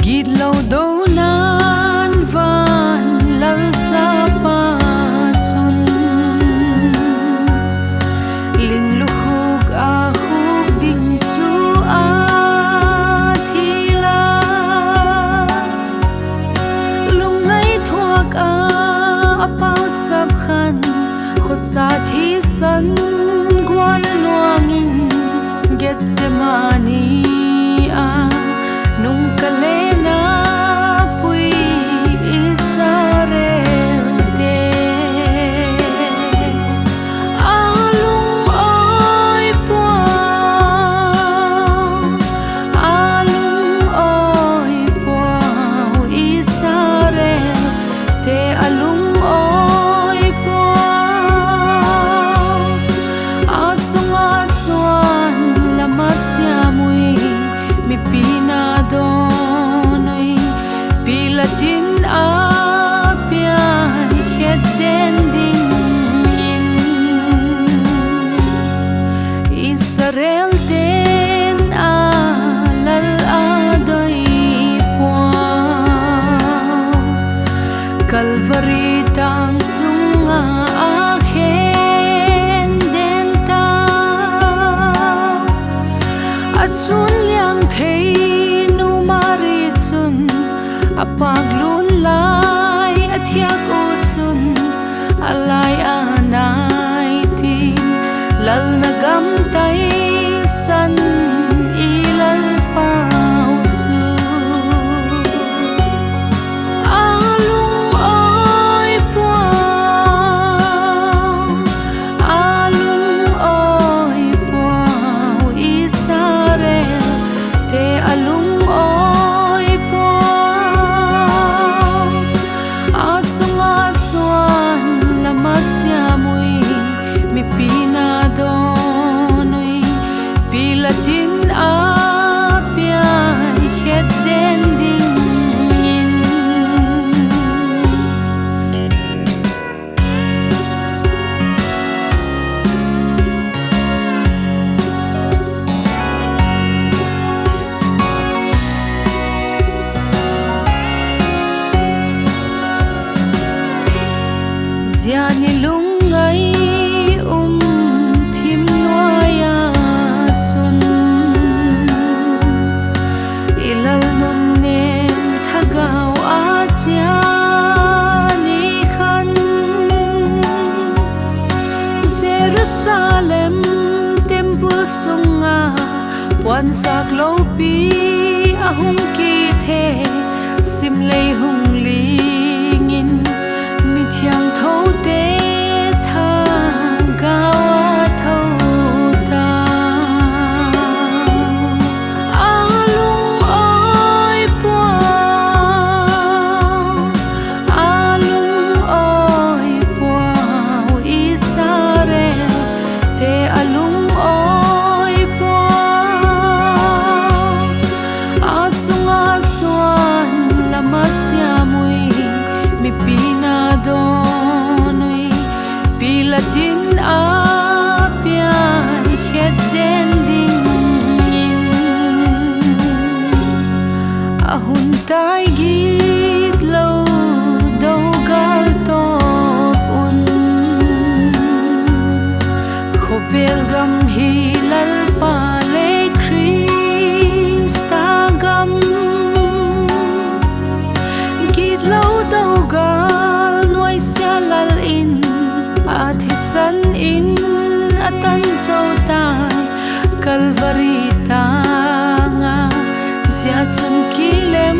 Git lâu đâu nan van lal cha pa chun ling lu khuk a khuk ding chu a thila lung ngai thuak a pau chap khan khot sa thi san gwan luangin Getsemani a nung kalena pui Israel te alung oi puao Israel te alung oi puao atunga swan lamasya mui mi pinadonoi pilatin apia heden ding in Israel ten alal adoi puao Calvary tang chunga ahen den ta achun liang thei apaglun lai athiak utsun alai anai tin lal nagam tai san ilal pau chu alung oi puao Israel te alung mi pinadonoi pilatin apia heden ding in ziani lungai thim noya chun ilal nom nem thagau a cha ni khan Jerusalem temple sunga puan sak lo pi ahung ki the sim lei hung lingin mi thiang tho te tha gawa tho ta alung oi puao Israel te alung oi puao atunga swan lamasya mui mi pinadonoi pilatin apia heden ding in ahun tai git lo do gal top un khovel gam hilal pa le Krista gam git lo do gal nuai sia lal in athisan in atan sautai Calvary tanga sia chun kilem